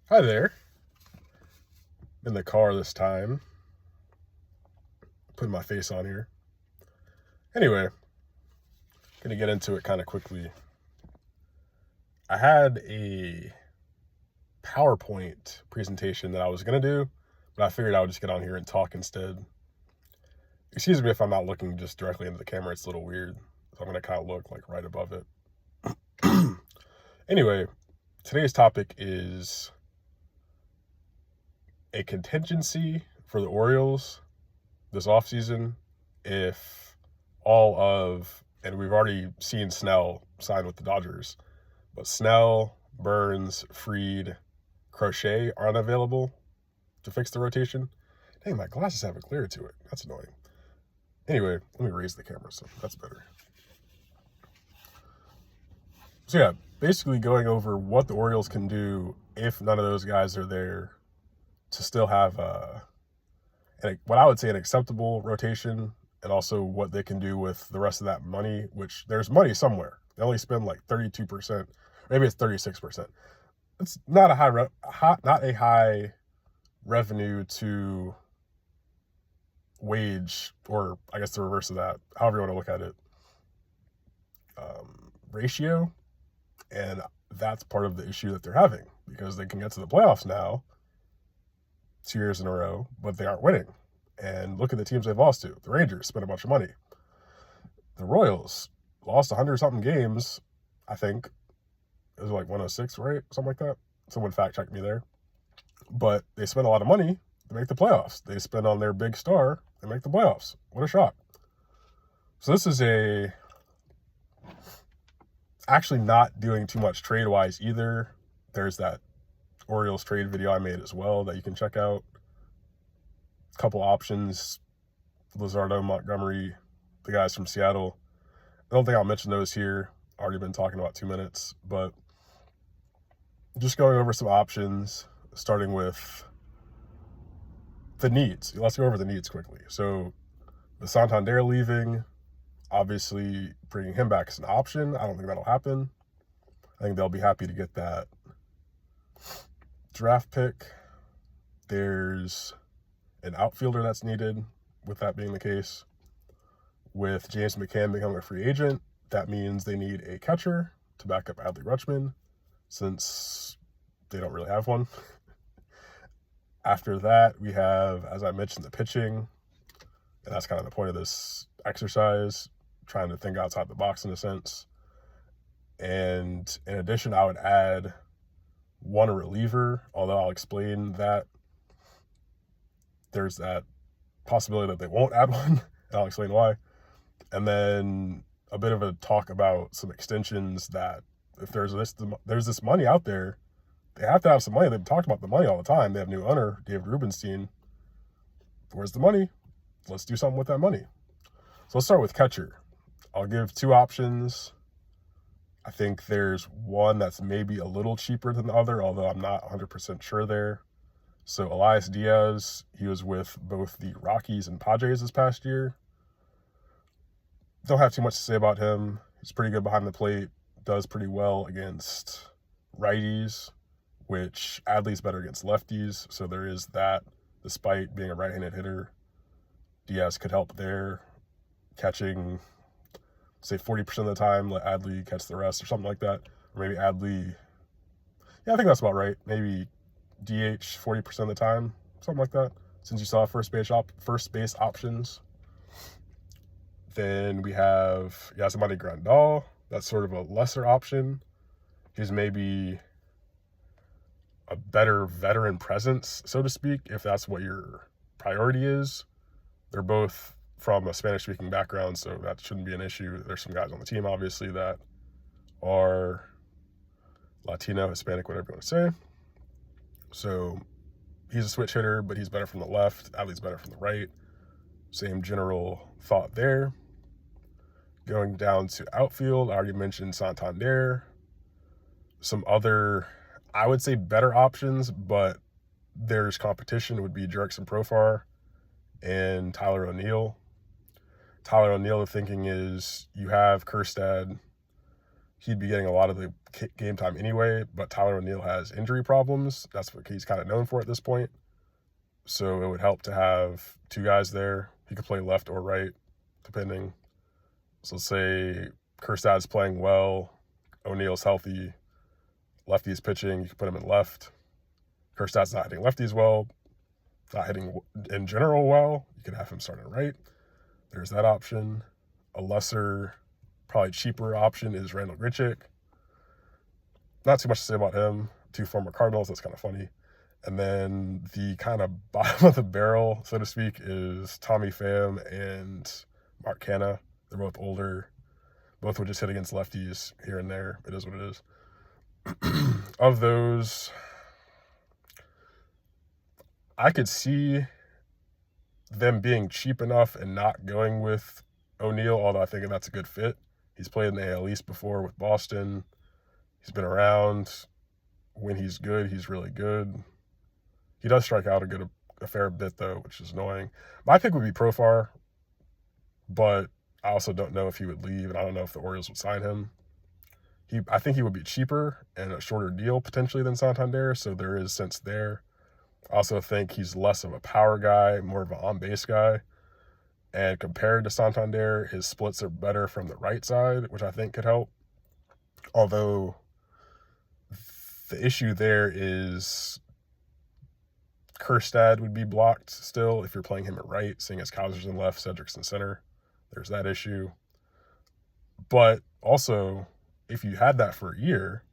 Hi there. In the car this time. Putting my face on here. Anyway, gonna get into it kind of quickly. I had a PowerPoint presentation that I was gonna do, but I figured I would just get on here and talk instead. Excuse me if I'm not looking just directly into the camera, it's a little weird. So I'm gonna kind of look like right above it. Anyway, today's topic is a contingency for the Orioles this offseason if and we've already seen Snell sign with the Dodgers, but Snell, Burns, Fried, Crochet aren't available to fix the rotation. Dang, my glasses have a glare to it. That's annoying. Anyway, let me raise the camera so that's better. So yeah, basically going over what the Orioles can do if none of those guys are there to still have what I would say an acceptable rotation, and also what they can do with the rest of that money, which there's money somewhere. They only spend like 32%, maybe it's 36%. It's not a high revenue to wage, or I guess the reverse of that, however you want to look at it, ratio. And that's part of the issue that they're having, because they can get to the playoffs now 2 years in a row, but they aren't winning. And look at the teams they've lost to. The Rangers spent a bunch of money. The Royals lost 100-something games, I think. It was like 106, right? Something like that. Someone fact checked me there. But they spent a lot of money to make the playoffs. They spend on their big star and make the playoffs. What a shock. So this is actually not doing too much trade-wise either. There's that Orioles trade video I made as well that you can check out. A couple options. Luzardo, Montgomery, the guys from Seattle. I don't think I'll mention those here. Already been talking about 2 minutes, but just going over some options, starting with the needs. Let's go over the needs quickly. So the Santander leaving, obviously bringing him back is an option. I don't think that'll happen. I think they'll be happy to get that draft pick. There's an outfielder that's needed, with that being the case. With James McCann becoming a free agent, that means they need a catcher to back up Adley Rutschman, since they don't really have one. After that, we have, as I mentioned, the pitching. And that's kind of the point of this exercise, trying to think outside the box in a sense. And in addition, I would add one reliever, although I'll explain that there's that possibility that they won't add one, and I'll explain why. And then a bit of a talk about some extensions, that if there's this money out there, they have to have some money. They've talked about the money all the time. They have new owner, David Rubenstein. Where's the money? Let's do something with that money. So let's start with catcher. I'll give two options. I think there's one that's maybe a little cheaper than the other, although I'm not 100% sure there. So Elias Diaz, he was with both the Rockies and Padres this past year. Don't have too much to say about him. He's pretty good behind the plate, does pretty well against righties, which Adley's better against lefties, so there is that. Despite being a right-handed hitter, Diaz could help there, catching, say, 40% of the time, let Adley catch the rest or something like that. Or maybe Adley, yeah, I think that's about right. Maybe DH 40% of the time, something like that, since you saw first base options. Then we have Yasmani Grandal. That's sort of a lesser option. He's maybe a better veteran presence, so to speak, if that's what your priority is. They're both from a Spanish-speaking background, so that shouldn't be an issue. There's some guys on the team, obviously, that are Latino, Hispanic, whatever you want to say. So he's a switch hitter, but he's better from the left. Adley's better from the right. Same general thought there. Going down to outfield, I already mentioned Santander. Some other, I would say, better options, but there's competition, would be Jurickson Profar and Tyler O'Neill. Tyler O'Neill, the thinking is you have Kjerstad. he'd be getting a lot of the game time anyway, but Tyler O'Neill has injury problems. That's what he's kind of known for at this point. So it would help to have two guys there. He could play left or right, depending. So say Kjerstad's playing well, O'Neill's healthy, lefty's pitching, you can put him in left. Kjerstad's not hitting lefties well, not hitting in general well, you could have him start in right. There's that option. A lesser, probably cheaper option is Randall Grichuk. Not too much to say about him. 2 former Cardinals, that's kind of funny. And then the kind of bottom of the barrel, so to speak, is Tommy Pham and Mark Canha. They're both older. Both would just hit against lefties here and there. It is what it is. Of those, I could see them being cheap enough and not going with O'Neill, although I think that's a good fit. He's played in the AL East before with Boston. He's been around. When he's good, he's really good. He does strike out a fair bit, though, which is annoying. My pick would be Profar, but I also don't know if he would leave, and I don't know if the Orioles would sign him. I think he would be cheaper and a shorter deal, potentially, than Santander, so there is sense there. I also think he's less of a power guy, more of an on-base guy. And compared to Santander, his splits are better from the right side, which I think could help. Although the issue there is Kjerstad would be blocked still if you're playing him at right, seeing as Kowser's in left, Cedric's in center. There's that issue. But also, if you had that for a year,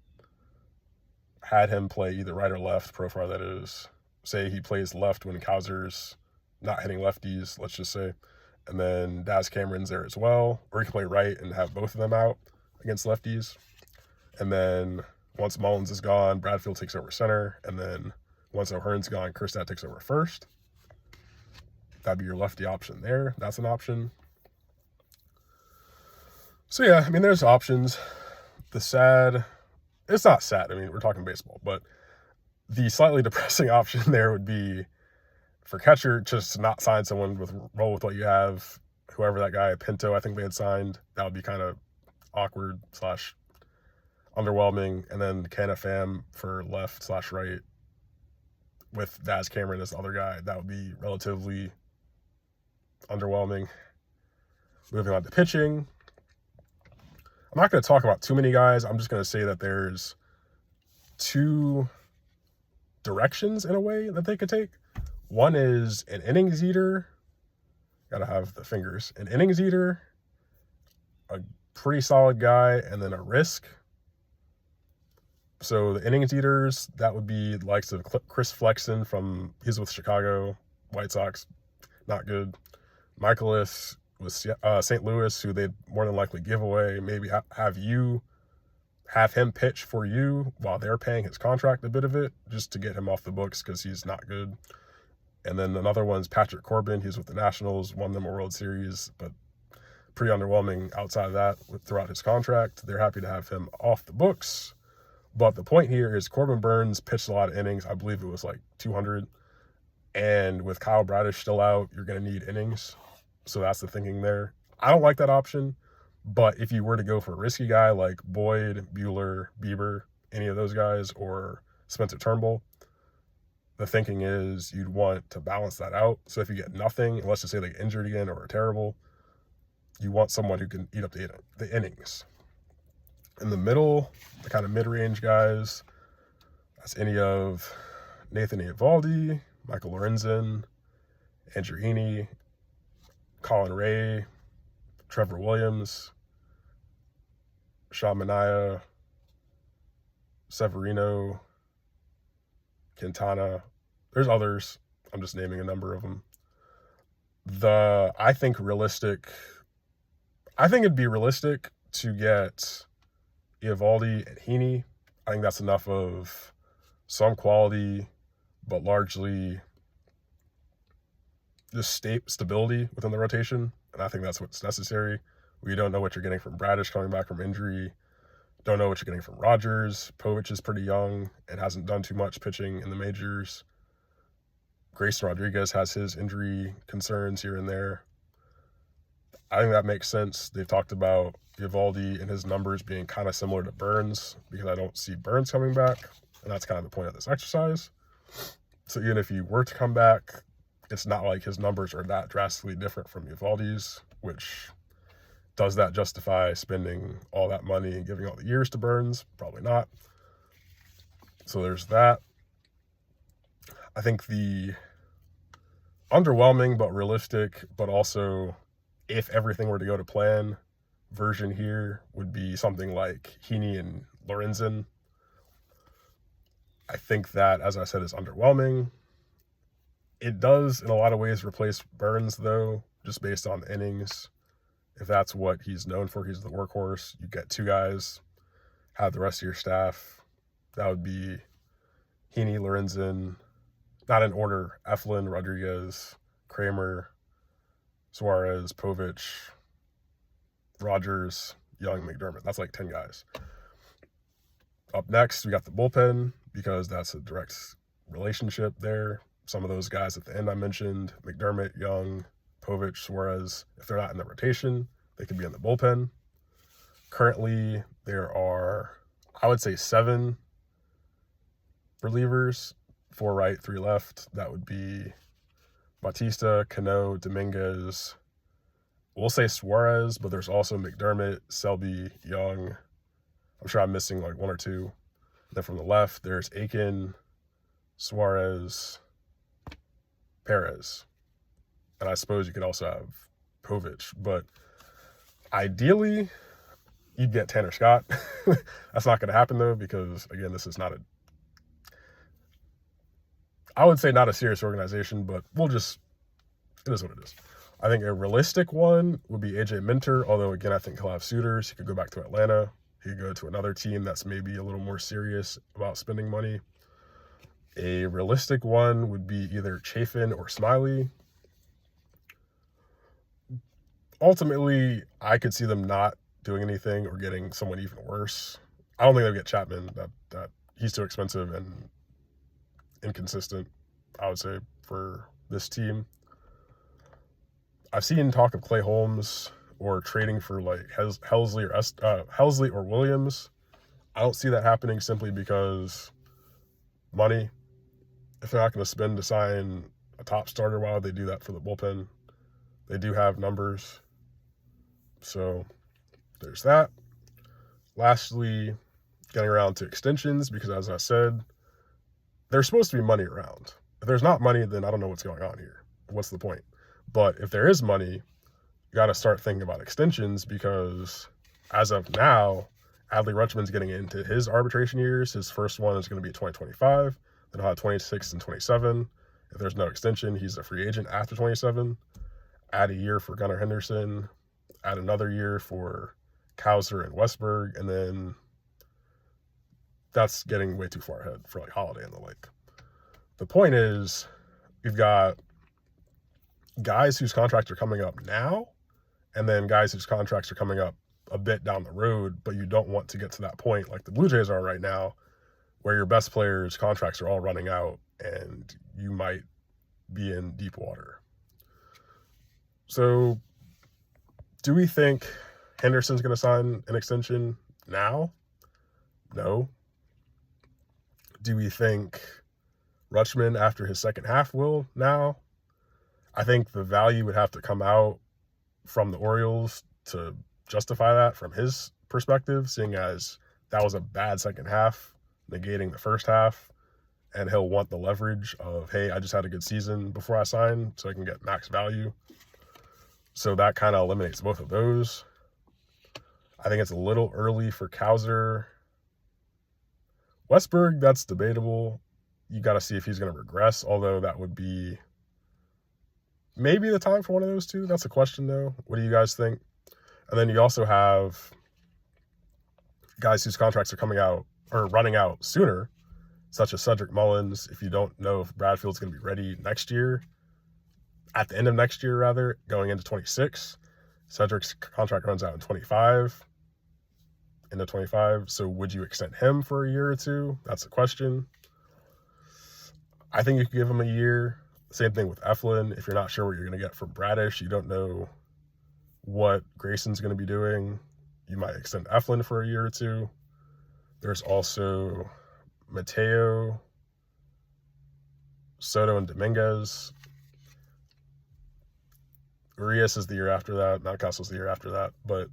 had him play either right or left, Profar that is, say he plays left when Kowser's not hitting lefties, let's just say, and then Daz Cameron's there as well, or he can play right and have both of them out against lefties. And then once Mullins is gone, Bradfield takes over center, and then once O'Hearn's gone, Kjerstad takes over first. That'd be your lefty option there. That's an option. So yeah, I mean, there's options. It's not sad, I mean, we're talking baseball, but the slightly depressing option there would be for catcher, just not sign someone roll with what you have. Whoever that guy, Pinto, I think they had signed, that would be kind of awkward / underwhelming. And then Canha Pham for left / right with Daz Cameron as the other guy, that would be relatively underwhelming. Moving on to pitching. I'm not going to talk about too many guys. I'm just going to say that there's 2 directions in a way that they could take. One is an innings eater. Gotta have the fingers. An innings eater, a pretty solid guy, and then a risk. So the innings eaters, that would be the likes of Chris Flexen he's with Chicago White Sox, not good. Michaelis with St. Louis, who they'd more than likely give away. Maybe have him pitch for you while they're paying his contract a bit of it, just to get him off the books because he's not good. And then another one's Patrick Corbin. He's with the Nationals, won them a World Series, but pretty underwhelming outside of that throughout his contract. They're happy to have him off the books. But the point here is Corbin Burns pitched a lot of innings. I believe it was like 200. And with Kyle Bradish still out, you're going to need innings. So that's the thinking there. I don't like that option. But if you were to go for a risky guy like Boyd, Buehler, Bieber, any of those guys, or Spencer Turnbull, the thinking is you'd want to balance that out. So if you get nothing, and let's just say they get injured again or are terrible, you want someone who can eat up the innings. In the middle, the kind of mid-range guys, that's any of Nathan Eovaldi, Michael Lorenzen, Andrew Heaney, Colin Ray, Trevor Williams, Sean Manaea, Severino, Quintana. There's others. I'm just naming a number of them. I think it'd be realistic to get Eovaldi and Heaney. I think that's enough of some quality, but largely just stability within the rotation. And I think that's what's necessary. We don't know what you're getting from Bradish coming back from injury. Don't know what you're getting from Rogers. Povich is pretty young and hasn't done too much pitching in the majors. Grayson Rodriguez has his injury concerns here and there. I think that makes sense. They've talked about Eovaldi and his numbers being kind of similar to Burns, because I don't see Burns coming back, and that's kind of the point of this exercise. So even if he were to come back, it's not like his numbers are that drastically different from Eovaldi's, which does that justify spending all that money and giving all the years to Burns? Probably not. So there's that. I think the underwhelming but realistic, but also if everything were to go to plan version here would be something like Heaney and Lorenzen. I think that, as I said, is underwhelming. It does, in a lot of ways, replace Burns, though, just based on the innings. If that's what he's known for, he's the workhorse. You get two guys, have the rest of your staff. That would be Heaney, Lorenzen, not in order, Eflin, Rodriguez, Kramer, Suarez, Povich, Rogers, Young, McDermott. That's like 10 guys. Up next, we got the bullpen, because that's a direct relationship there. Some of those guys at the end I mentioned, McDermott, Young, Povich, Suarez, if they're not in the rotation, they could be in the bullpen. Currently, there are, I would say, 7 relievers, 4 right, 3 left. That would be Bautista, Cano, Dominguez. We'll say Suarez, but there's also McDermott, Selby, Young. I'm sure I'm missing like 1 or 2. And then from the left, there's Aiken, Suarez, Perez. And I suppose you could also have Povich. But ideally, you'd get Tanner Scott. That's not going to happen, though, because, again, this is not a, I would say not a serious organization, but it is what it is. I think a realistic one would be AJ Minter, although, again, I think he'll have suitors. He could go back to Atlanta. He could go to another team that's maybe a little more serious about spending money. A realistic one would be either Chafin or Smiley. Ultimately, I could see them not doing anything or getting someone even worse. I don't think they'll get Chapman. That he's too expensive and inconsistent, I would say, for this team. I've seen talk of Clay Holmes or trading for like Helsley or Williams. I don't see that happening simply because money. If they're not going to spend to sign a top starter, why would they do that for the bullpen? They do have numbers. So there's that. Lastly, getting around to extensions, because as I said, there's supposed to be money around. If there's not money, then I don't know what's going on here. What's the point? But if there is money, you got to start thinking about extensions, because as of now, Adley Rutschman's getting into his arbitration years. His first one is going to be 2025. Then he'll have 26 and 27. If there's no extension, he's a free agent after 27. Add a year for Gunnar Henderson. Add another year for Kauser and Westberg. And then that's getting way too far ahead for like Holiday and the like. The point is, you've got guys whose contracts are coming up now, and then guys whose contracts are coming up a bit down the road, but you don't want to get to that point like the Blue Jays are right now, where your best players' contracts are all running out and you might be in deep water. So do we think Henderson's going to sign an extension now? No. Do we think Rutschman after his second half will now? I think the value would have to come out from the Orioles to justify that from his perspective, seeing as that was a bad second half, negating the first half, and he'll want the leverage of, hey, I just had a good season before I sign, so I can get max value. So that kind of eliminates both of those. I think it's a little early for Kauser. Westberg, that's debatable. You got to see if he's going to regress, although that would be maybe the time for one of those two. That's a question, though. What do you guys think? And then you also have guys whose contracts are coming out or running out sooner, such as Cedric Mullins. If you don't know if Bradfield's going to be ready next year, at the end of next year, rather, going into 26, Cedric's contract runs out in 25, into 25. So would you extend him for a year or two? That's the question. I think you could give him a year. Same thing with Eflin. If you're not sure what you're going to get from Bradish, you don't know what Grayson's going to be doing. You might extend Eflin for a year or two. There's also Mateo, Soto, and Dominguez. Urias is the year after that. Mountcastle's the year after that. But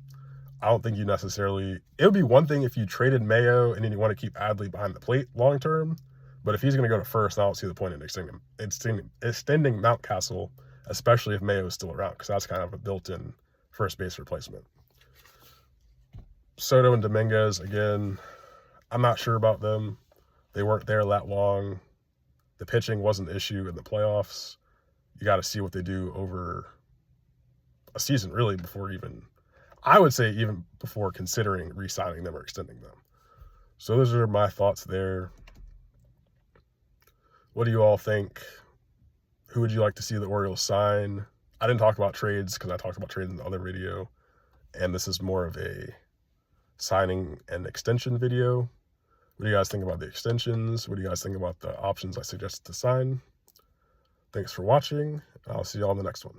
I don't think you necessarily... It would be one thing if you traded Mayo and then you want to keep Adley behind the plate long term. But if he's going to go to first, I don't see the point in extending Mountcastle, especially if Mayo is still around, because that's kind of a built-in first base replacement. Soto and Dominguez, again, I'm not sure about them. They weren't there that long. The pitching was an issue in the playoffs. You got to see what they do over a season, really, before even... I would say even before considering re-signing them or extending them. So those are my thoughts there. What do you all think? Who would you like to see the Orioles sign? I didn't talk about trades because I talked about trades in the other video. And this is more of a signing and extension video. What do you guys think about the extensions? What do you guys think about the options I suggested to sign? Thanks for watching, and I'll see you all in the next one.